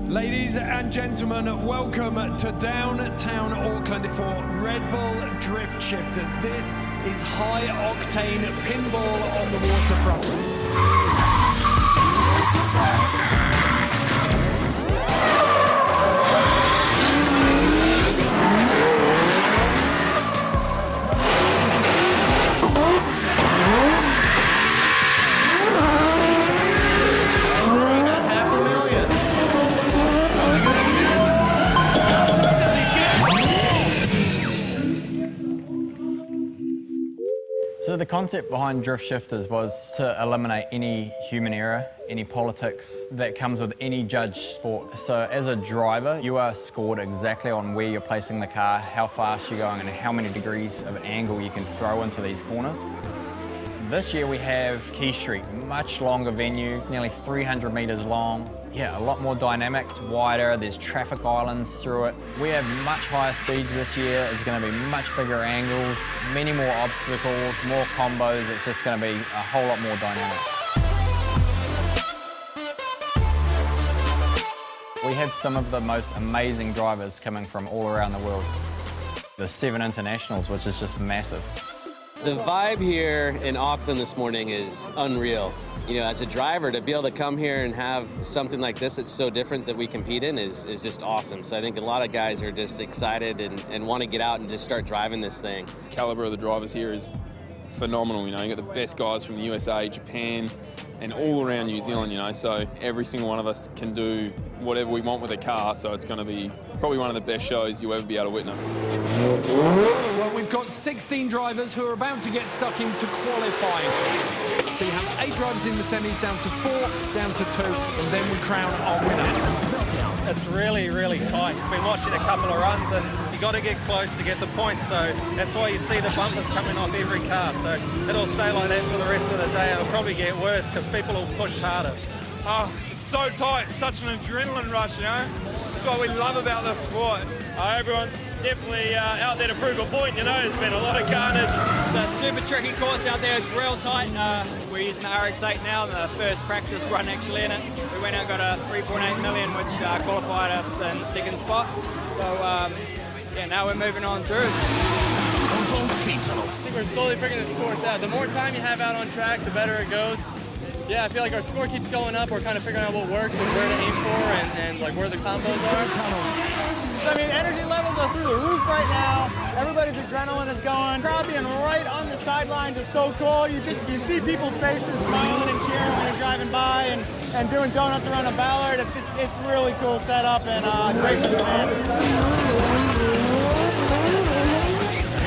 Ladies and gentlemen, welcome to downtown Auckland for Red Bull Drift Shifters. This is high-octane pinball on the waterfront. So the concept behind Drift Shifters was to eliminate any human error, any politics that comes with any judged sport. So as a driver, you are scored exactly on where you're placing the car, how fast you're going, and how many degrees of angle you can throw into these corners. This year we have Quay Street, much longer venue, nearly 300 metres long. Yeah, a lot more dynamic, it's wider, there's traffic islands through it. We have much higher speeds this year, it's going to be much bigger angles, many more obstacles, more combos, it's just going to be a whole lot more dynamic. We have some of the most amazing drivers coming from all around the world. There's 7 internationals, which is just massive. The vibe here in Auckland this morning is unreal. You know, as a driver, to be able to come here and have something like this that's so different that we compete in is just awesome. So I think a lot of guys are just excited and want to get out and just start driving this thing. The caliber of the drivers here is phenomenal. You know, you got the best guys from the USA, Japan, and all around New Zealand, you know, so every single one of us can do whatever we want with a car, so it's going to be probably one of the best shows you'll ever be able to witness. Well, we've got 16 drivers who are about to get stuck into qualifying. So you have 8 drivers in the semis, down to 4, down to 2, and then we crown our winner. It's really, really tight. We've been watching a couple of runs and you got to get close to get the points, so that's why you see the bumpers coming off every car. So it'll stay like that for the rest of the day. It'll probably get worse because people will push harder. Oh, it's so tight. It's such an adrenaline rush, you know? That's what we love about this sport. Everyone's definitely out there to prove a point, you know. There's been a lot of carnage. It's a super tricky course out there. It's real tight. We're using the RX-8 now, the first practice run actually in it. We went out and got a 3.8 million, which qualified us in second spot. So, yeah, now we're moving on through. I think we're slowly figuring this course out. The more time you have out on track, the better it goes. Yeah, I feel like our score keeps going up. We're kind of figuring out what works and where to aim for and like where the combos are. So, I mean, energy levels are through the roof right now. Everybody's adrenaline is going. Crowd being right on the sidelines is so cool. You see people's faces smiling and cheering when you're driving by and doing donuts around a Ballard. It's really cool setup and great for the fans.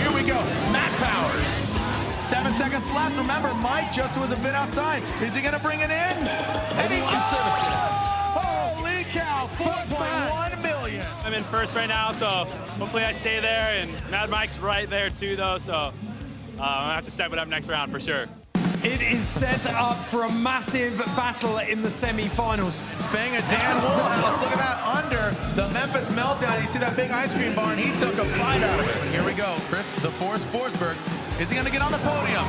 Here we go, Matt Powers. 7 seconds left. Remember, Mike just was a bit outside. Is he going to bring it in? And he service it. Holy cow, 4.1 million. I'm in first right now, so hopefully I stay there, and Mad Mike's right there too, though, so I'm gonna have to step it up next round for sure. It is set up for a massive battle in the semi-finals. Bang a dance wall. Look at that under the Memphis meltdown. You see that big ice cream bar, and he took a bite out of it. Here we go. Chris, the Force Forsberg. Is he going to get on the podium?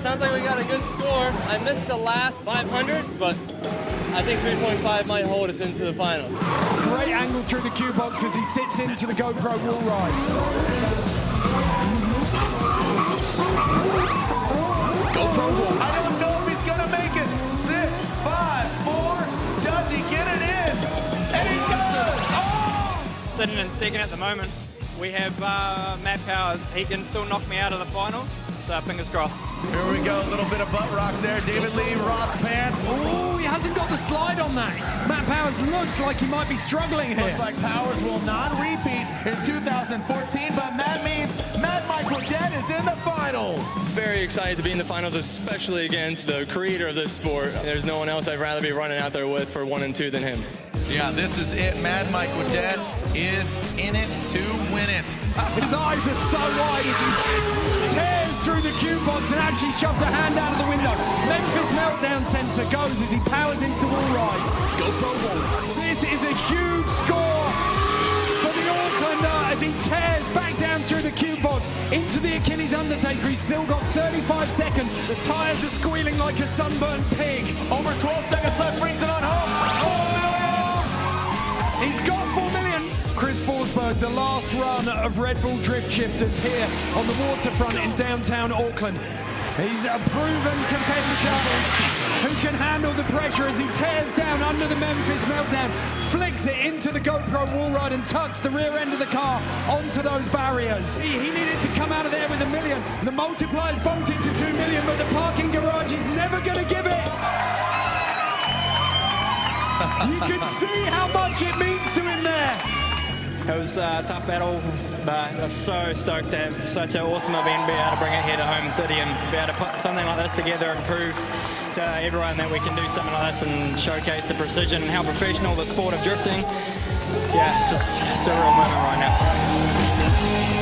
Sounds like we got a good score. I missed the last 500, but I think 3.5 might hold us into the finals. Great angle through the cue box as he sits into the GoPro wall ride. GoPro wall. I don't know if he's going to make it. 6, 5, 4. Does he get it in? And he does! Oh! Sitting in second at the moment. We have Matt Powers. He can still knock me out of the finals, so fingers crossed. Here we go, a little bit of butt rock there. David Lee, Roth's pants. Oh, he hasn't got the slide on that. Matt Powers looks like he might be struggling here. Looks like Powers will not repeat in 2014, but that means Mad Mike Wodet is in the finals. Very excited to be in the finals, especially against the creator of this sport. There's no one else I'd rather be running out there with for 1 and 2 than him. Yeah, this is it. Mad Mike Wodet is in it to win it. His eyes are so wide as he tears through the cue box and actually shoves a hand out of the window. Memphis meltdown sensor goes as he powers into the wall ride. GoPro wall. This is a huge score for the Aucklander as he tears back down through the cue box into the Achilles Undertaker. He's still got 35 seconds. The tyres are squealing like a sunburned pig. Over 12 seconds left, brings it on home. Oh! Pittsburgh, the last run of Red Bull Drift Shifters here on the waterfront in downtown Auckland. He's a proven competitor who can handle the pressure as he tears down under the Memphis Meltdown, flicks it into the GoPro wall ride and tucks the rear end of the car onto those barriers. He needed to come out of there with $1 million. The multipliers bumped it to $2 million, but the parking garage is never going to give it. You can see how much it means to him there. It was a tough battle, but I was so stoked to have such an awesome event, be able to bring it here to home city and be able to put something like this together and prove to everyone that we can do something like this and showcase the precision and how professional the sport of drifting. Yeah, it's just a surreal moment right now.